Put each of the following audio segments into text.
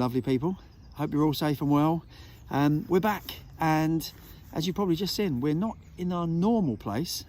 lovely people. Hope you're all safe and well. We're back, and as you've probably just seen, we're not in our normal place.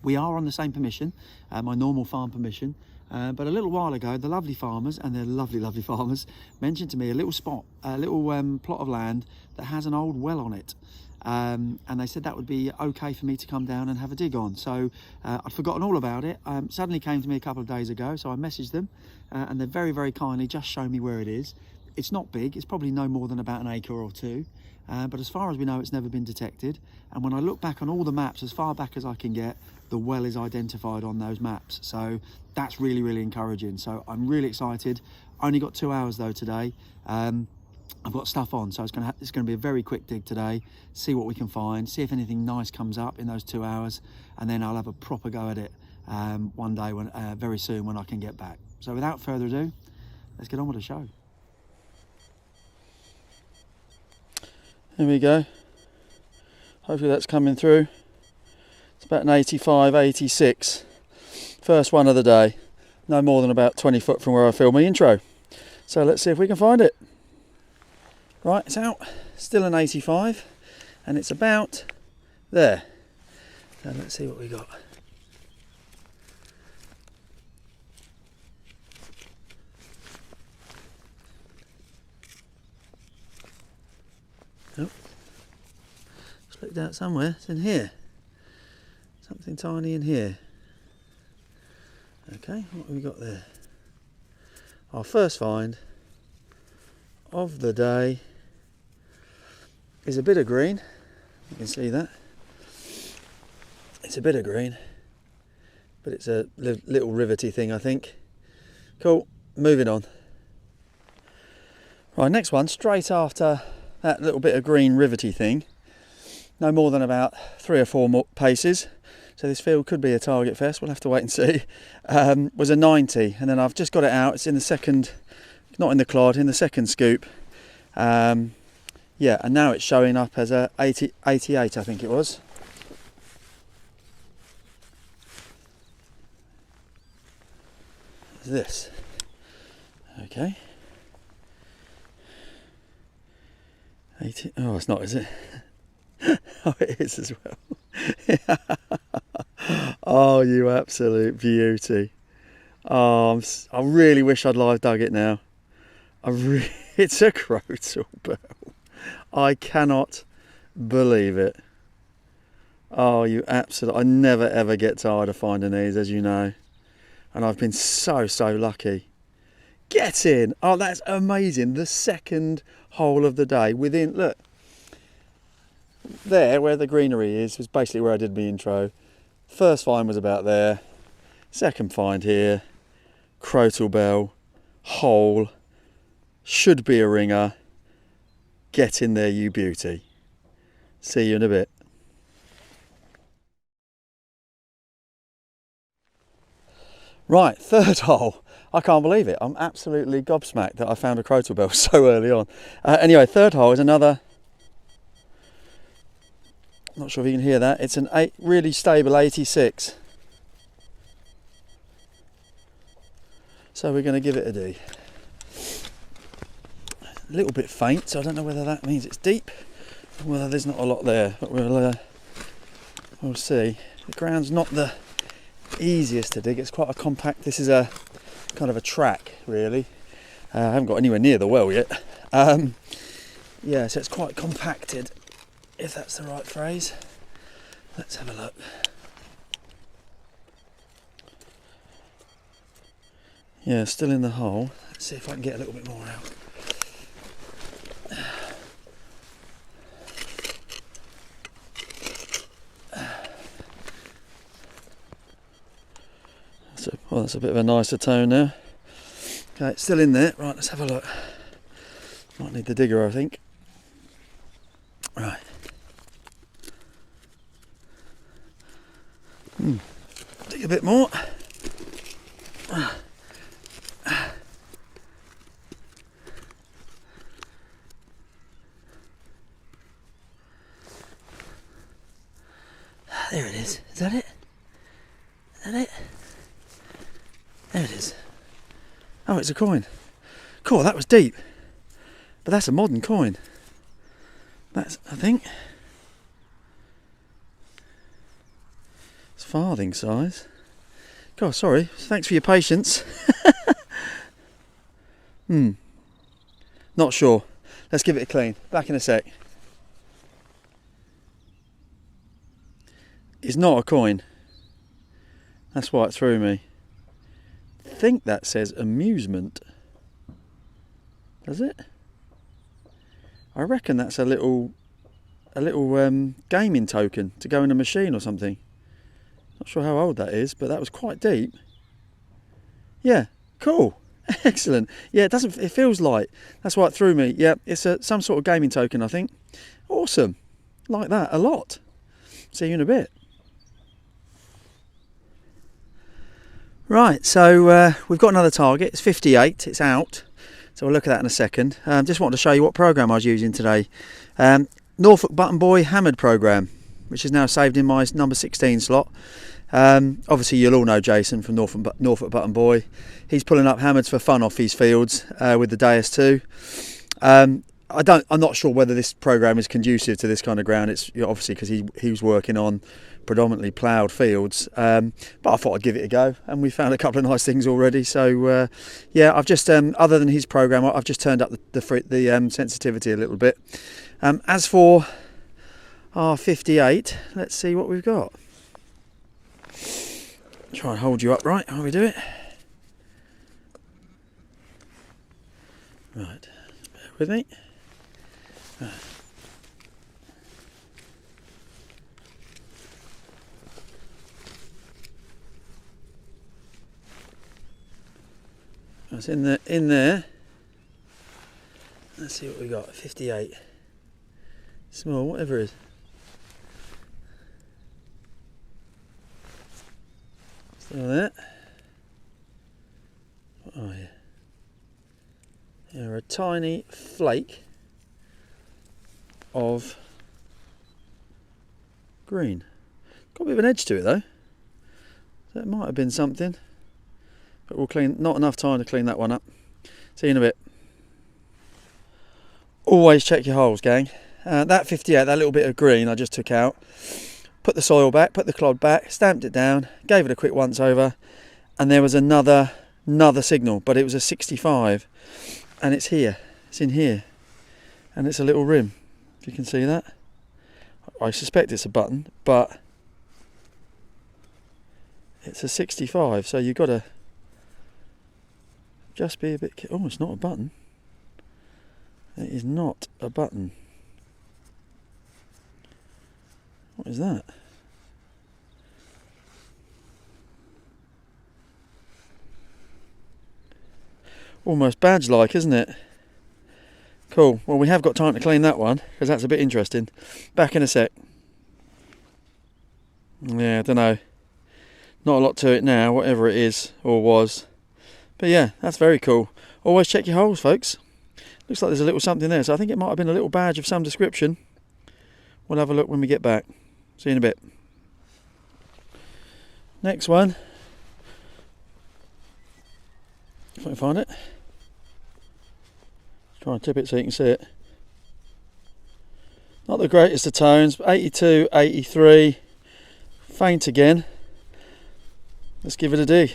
We are on the same permission, my normal farm permission, but a little while ago, the lovely farmers, and they're lovely farmers, mentioned to me a little spot, a little plot of land that has an old well on it. And they said that would be okay for me to come down and have a dig on. So I'd forgotten all about it. Suddenly came to me a couple of days ago, so I messaged them, and they're very kindly just shown me where it is. It's not big, it's probably no more than about an acre or two, but as far as we know, it's never been detected. And when I look back on all the maps, as far back as I can get, the well is identified on those maps. So that's really encouraging. So I'm really excited. Only got 2 hours though today. I've got stuff on, so it's going to be a very quick dig today, see what we can find, see if anything nice comes up in those 2 hours, and then I'll have a proper go at it one day, very soon, when I can get back. So without further ado, let's get on with the show. There we go. Hopefully that's coming through. It's about an 85, 86. First one of the day. No more than about 20 foot from where I filmed my intro. So let's see if we can find it. Right, it's out, still an 85, and it's about there. So let's see what we got. Oh, slipped out somewhere. It's in here. Something tiny in here. Okay, what have we got there? Our first find of the day is a bit of green. You can see that. It's a bit of green, but it's a little rivety thing, I think. Cool, moving on. Right, next one, straight after that little bit of green rivety thing. No more than about 3 or 4 more paces. So this field could be a target fest, we'll have to wait and see. Was a 90, and then I've just got it out. It's in the second, not in the clod, in the second scoop. Yeah, and now it's showing up as a 88, I think it was. This. Okay. 80. Oh, it's not, is it? Oh, it is as well. Oh, you absolute beauty. Oh, I really wish I'd live dug it now. It's a Crotal bell. I cannot believe it. Oh, you absolute... I never ever get tired of finding these, as you know. And I've been so lucky. Get in! Oh, that's amazing. The second hole of the day within... Look. There, where the greenery is, was basically where I did my intro. First find was about there. Second find here. Crotal bell. Hole. Should be a ringer. Get in there, you beauty. See you in a bit. Right, third hole. I can't believe it. I'm absolutely gobsmacked that I found a Crotal bell so early on. Anyway, third hole is another... Not sure if you can hear that. It's an really stable 86. So we're going to give it a dig. A little bit faint, so I don't know whether that means it's deep or whether there's not a lot there, but we'll see. The ground's not the easiest to dig. It's quite a compact... This is a kind of a track, really. I haven't got anywhere near the well yet. Yeah, so it's quite compacted, if that's the right phrase. Let's have a look. Yeah, still in the hole. Let's see if I can get a little bit more out. Well, that's a bit of a nicer tone now. Okay, it's still in there. Right, let's have a look. Might need the digger, I think. Right. Dig a bit more. There it is. Is that it? Is that it? There it is. Oh, it's a coin. Cool, that was deep. But that's a modern coin. That's, I think, it's farthing size. God, sorry. Thanks for your patience. Not sure. Let's give it a clean. Back in a sec. It's not a coin. That's why it threw me. I think that says amusement. Does it? I reckon that's a little gaming token to go in a machine or something. Not sure how old that is, but that was quite deep. Yeah, cool. Excellent. Yeah, it feels light. That's why it threw me. Yeah, it's some sort of gaming token, I think. Awesome. Like that a lot. See you in a bit. Right, so we've got another target. It's 58. It's out. So we'll look at that in a second. Just wanted to show you what program I was using today. Norfolk Button Boy hammered program, which is now saved in my number 16 slot. Obviously you'll all know Jason from Norfolk Button Boy. He's pulling up hammers for fun off his fields with the Deus 2. I'm not sure whether this program is conducive to this kind of ground. It's obviously because he was working on predominantly ploughed fields, but I thought I'd give it a go, and we found a couple of nice things already. So yeah, I've just other than his program, I've just turned up the sensitivity a little bit. As for our 58, let's see what we've got. Try and hold you upright while we do it. Right, bear with me. Right. It's in there. Let's see what we got. 58. Small, whatever it is. Still there. Oh yeah. They're a tiny flake of green. Got a bit of an edge to it though. So it might have been something. But we'll clean, not enough time to clean that one up. See you in a bit. Always check your holes, gang. That 58, that little bit of green I just took out, put the soil back, put the clod back, stamped it down, gave it a quick once over, and there was another signal, but it was a 65, and it's here, it's in here, and it's a little rim, if you can see that. I suspect it's a button, but it's a 65, so you've got to just be a bit... Oh, it's not a button. It is not a button. What is that? Almost badge-like, isn't it? Cool. Well, we have got time to clean that one, because that's a bit interesting. Back in a sec. Yeah, I don't know. Not a lot to it now, whatever it is, or was. But yeah, that's very cool. Always check your holes, folks. Looks like there's a little something there, so I think it might have been a little badge of some description. We'll have a look when we get back. See you in a bit. Next one. If I can find it. Try and tip it so you can see it. Not the greatest of tones, but 82, 83. Faint again. Let's give it a dig.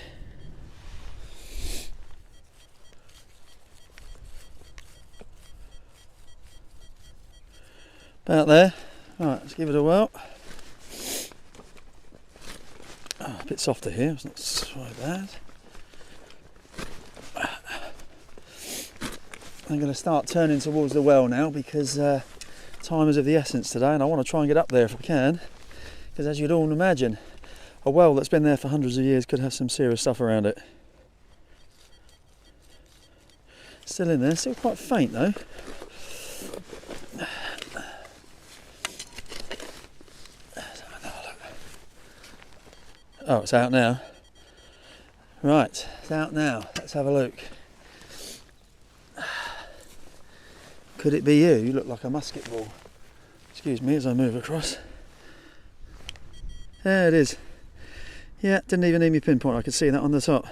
About there. Alright, let's give it a whirl. Oh, a bit softer here, it's not so bad. I'm going to start turning towards the well now because time is of the essence today, and I want to try and get up there if I can, because as you'd all imagine, a well that's been there for hundreds of years could have some serious stuff around it. Still in there, still quite faint though. Oh, it's out now. Right, it's out now. Let's have a look. Could it be you? You look like a musket ball. Excuse me as I move across. There it is. Yeah, didn't even need me pinpoint. I could see that on the top.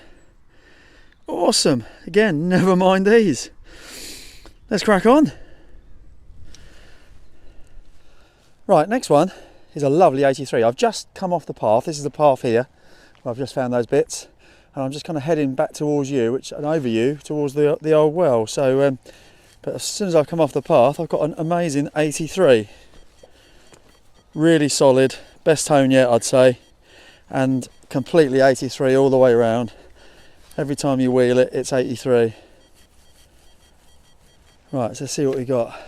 Awesome. Again, never mind these. Let's crack on. Right, next one is a lovely 83. I've just come off the path. This is the path here where I've just found those bits, and I'm just kind of heading back towards you, and over you towards the old well. So, but as soon as I come off the path, I've got an amazing 83. Really solid, best tone yet, I'd say, and completely 83 all the way around. Every time you wheel it, it's 83. Right, so let's see what we got.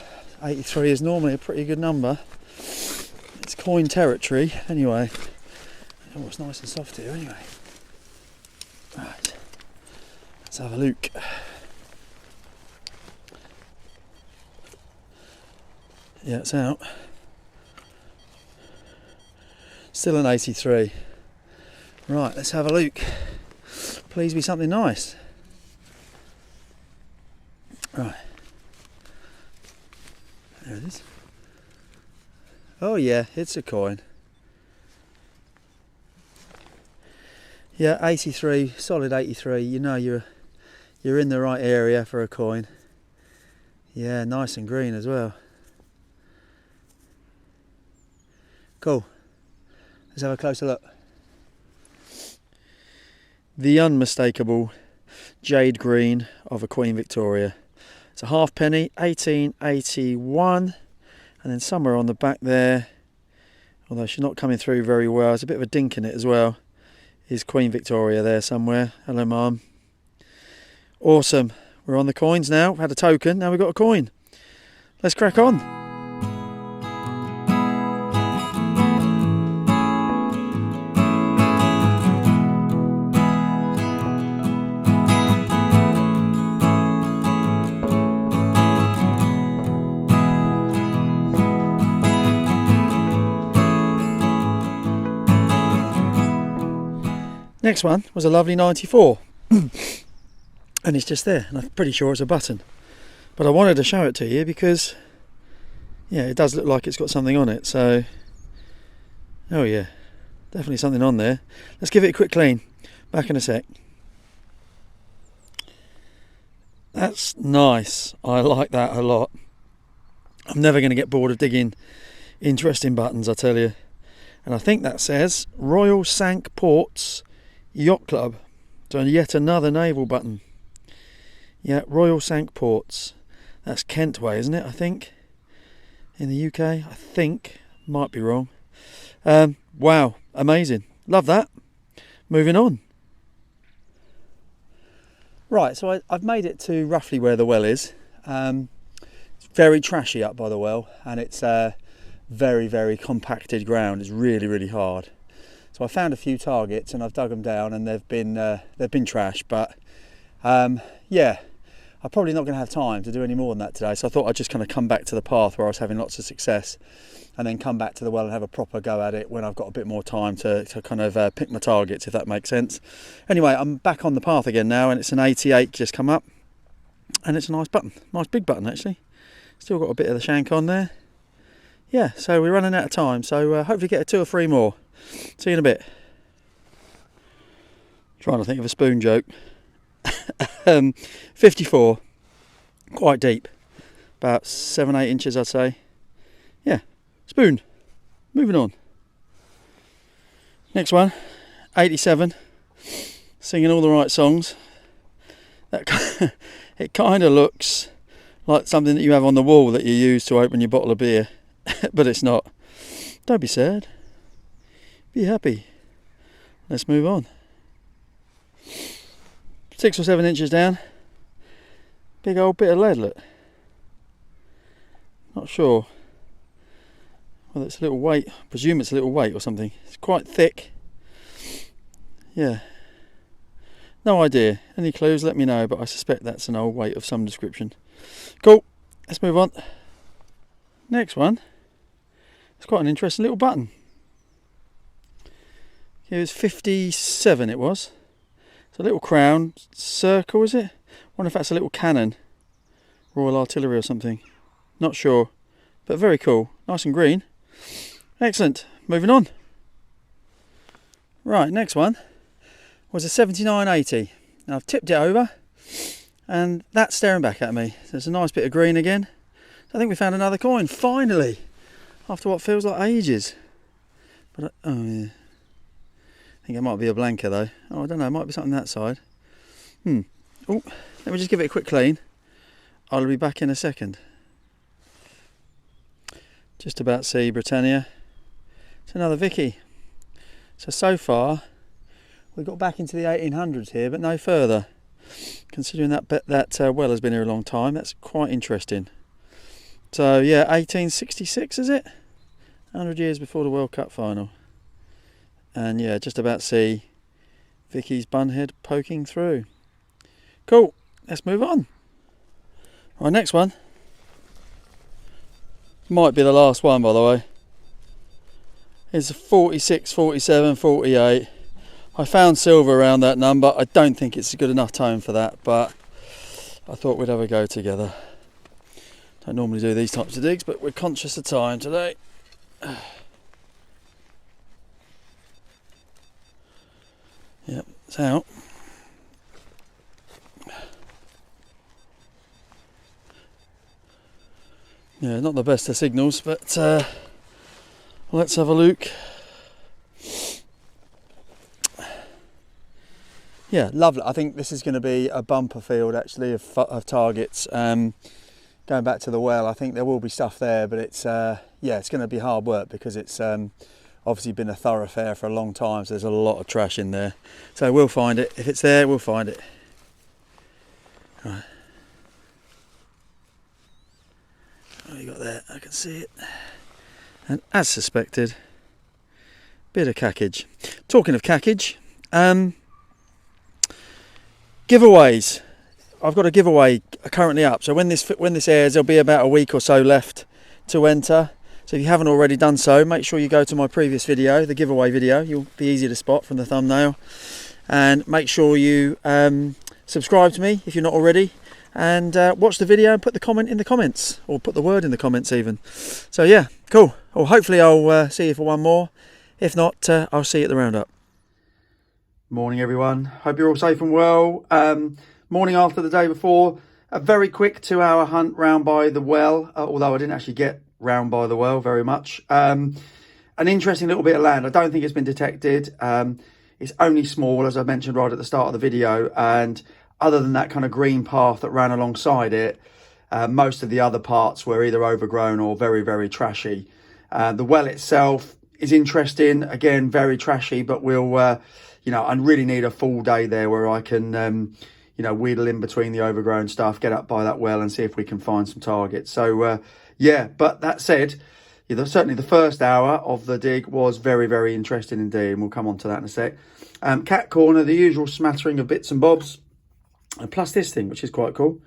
83 is normally a pretty good number. It's coin territory anyway. Oh, it's nice and soft here anyway. Right, let's have a look. Yeah, it's out. Still an 83. Right, let's have a look. Please be something nice. Right. There it is. Oh yeah, it's a coin. Yeah, 83, solid 83. You know you're in the right area for a coin. Yeah, nice and green as well. Cool. Let's have a closer look. The unmistakable jade green of a Queen Victoria. It's a halfpenny, 1881, and then somewhere on the back there, although she's not coming through very well, there's a bit of a dink in it as well, is Queen Victoria there somewhere. Hello, Mum. Awesome. We're on the coins now. We've had a token, now we've got a coin. Let's crack on. Next one was a lovely 94 and it's just there, and I'm pretty sure it's a button, but I wanted to show it to you because yeah, it does look like it's got something on it. So oh yeah, definitely something on there. Let's give it a quick clean. Back in a sec. That's nice. I like that a lot. I'm never going to get bored of digging interesting buttons, I tell you. And I think that says Royal Cinque Ports Yacht Club. So yet another naval button. Yeah, Royal Cinque Ports. That's Kent way, isn't it? I think. In the UK, I think. Might be wrong. Wow, amazing. Love that. Moving on. Right, so I've made it to roughly where the well is. It's very trashy up by the well, and it's very, very compacted ground. It's really, really hard. So I found a few targets and I've dug them down, and they've been trash, but yeah, I'm probably not going to have time to do any more than that today. So I thought I'd just kind of come back to the path where I was having lots of success, and then come back to the well and have a proper go at it when I've got a bit more time to kind of pick my targets, if that makes sense. Anyway, I'm back on the path again now, and it's an 88 just come up, and it's a nice button, nice big button actually. Still got a bit of the shank on there. Yeah, so we're running out of time, so hopefully get 2 or 3 more. See you in a bit. Trying to think of a spoon joke. 54, quite deep, about 7-8 inches I'd say. Yeah, spoon. Moving on. Next one, 87, singing all the right songs. That it kind of looks like something that you have on the wall that you use to open your bottle of beer, but it's not. Don't be sad. Be happy. Let's move on. 6 or 7 inches down. Big old bit of lead, look. Not sure whether it's a little weight. I presume it's a little weight or something. It's quite thick. Yeah. No idea. Any clues, let me know, but I suspect that's an old weight of some description. Cool. Let's move on. Next one. It's quite an interesting little button. It was 57, it was. It's a little crown circle, is it? Wonder if that's a little cannon. Royal Artillery or something. Not sure. But very cool. Nice and green. Excellent. Moving on. Right, next one was a 7980. Now I've tipped it over, and that's staring back at me. There's a nice bit of green again. I think we found another coin, finally, after what feels like ages. But oh yeah, I think it might be a blanker though. Oh, I don't know, it might be something that side. Oh, let me just give it a quick clean. I'll be back in a second. Just about see Britannia. It's another Vicky. So far we got back into the 1800s here, but no further. Considering that well has been here a long time, that's quite interesting. So yeah, 1866 is it? 100 years before the World Cup final. And yeah, just about see Vicky's bunhead poking through. Cool, let's move on. Right, next one. Might be the last one, by the way. It's a 46, 47, 48. I found silver around that number. I don't think it's a good enough tone for that, but I thought we'd have a go together. Don't normally do these types of digs, but we're conscious of time today. Yep, it's out. Yeah, not the best of signals, but let's have a look. Yeah, lovely. I think this is going to be a bumper field actually of targets. Going back to the well, I think there will be stuff there, but it's yeah, it's going to be hard work because it's obviously been a thoroughfare for a long time, so there's a lot of trash in there. So we'll find it. If it's there, we'll find it. Right. What have you got there? I can see it. And as suspected, bit of cackage. Talking of cackage, giveaways. I've got a giveaway currently up. So when this airs, there'll be about a week or so left to enter. So if you haven't already done so, make sure you go to my previous video, the giveaway video. You'll be easy to spot from the thumbnail. And make sure you subscribe to me if you're not already. And watch the video and put the comment in the comments, or put the word in the comments even. So yeah, cool. Well, hopefully I'll see you for one more. If not, I'll see you at the roundup. Morning everyone, hope you're all safe and well. Morning after the day before, a very quick 2-hour hunt round by the well, although I didn't actually get round by the well very much. An interesting little bit of land. I don't think it's been detected. It's only small, as I mentioned right at the start of the video, and other than that kind of green path that ran alongside it, most of the other parts were either overgrown or very, very trashy. The well itself is interesting, again, very trashy, but we'll, you know, I really need a full day there where I can, you know, wheedle in between the overgrown stuff, get up by that well and see if we can find some targets. So, yeah, but that said, you know, certainly the first hour of the dig was very, very interesting indeed, and we'll come on to that in a sec. Cat corner, the usual smattering of bits and bobs. And plus this thing, which is quite cool.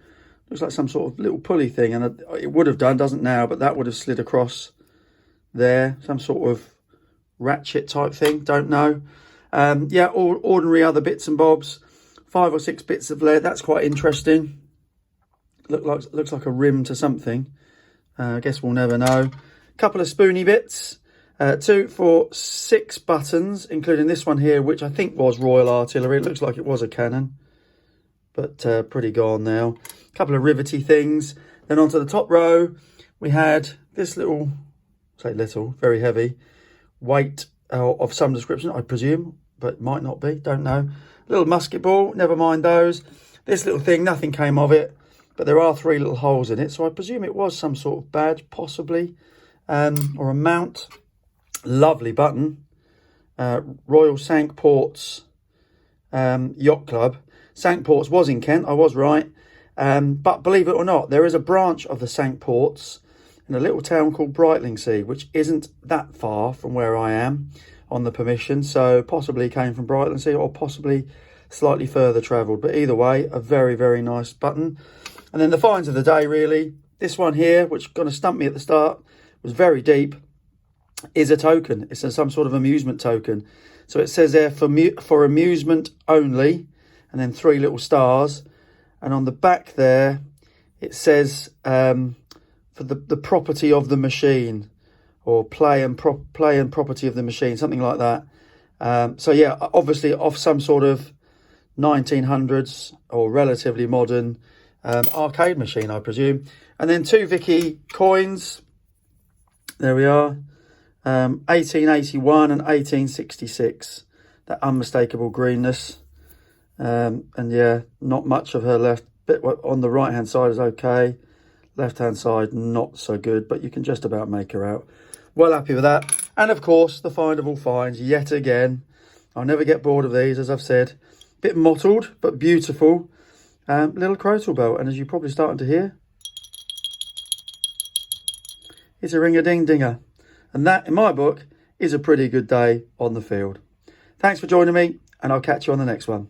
Looks like some sort of little pulley thing, and it would have done, doesn't now, but that would have slid across there. Some sort of ratchet type thing, don't know. Yeah, all ordinary other bits and bobs. 5 or 6 bits of lead, that's quite interesting. Looks like a rim to something. I guess we'll never know. Couple of spoony bits. 2, 4, 6 buttons, including this one here, which I think was Royal Artillery. It looks like it was a cannon, but pretty gone now. A couple of rivety things. Then onto the top row, we had this little, say little, very heavy, weight of some description, I presume, but might not be, don't know. Little musket ball, never mind those. This little thing, nothing came of it, but there are 3 little holes in it, so I presume it was some sort of badge, possibly, or a mount. Lovely button. Royal Cinque Ports Yacht Club. Cinque Ports was in Kent, I was right. But believe it or not, there is a branch of the Cinque Ports in a little town called Brightlingsea, which isn't that far from where I am on the permission. So possibly came from Brightlingsea, or possibly slightly further travelled. But either way, a very, very nice button. And then the finds of the day, really. This one here, which kind of stumped me at the start, was very deep, is a token. It's some sort of amusement token. So it says there, for amusement only, and then 3 little stars. And on the back there, it says for the property of the machine, or play and property of the machine, something like that. So yeah, obviously off some sort of 1900s or relatively modern arcade machine, I presume. And then 2 Vicky coins. There we are. 1881 and 1866. That unmistakable greenness. And yeah, not much of her left. Bit on the right hand side is okay. Left hand side not so good, but you can just about make her out. Well happy with that. And of course, the find of all finds yet again. I'll never get bored of these, as I've said. Bit mottled, but beautiful. Little Crotal belt, and as you're probably starting to hear, it's a ring-a-ding-dinger. And that, in my book, is a pretty good day on the field. Thanks for joining me, and I'll catch you on the next one.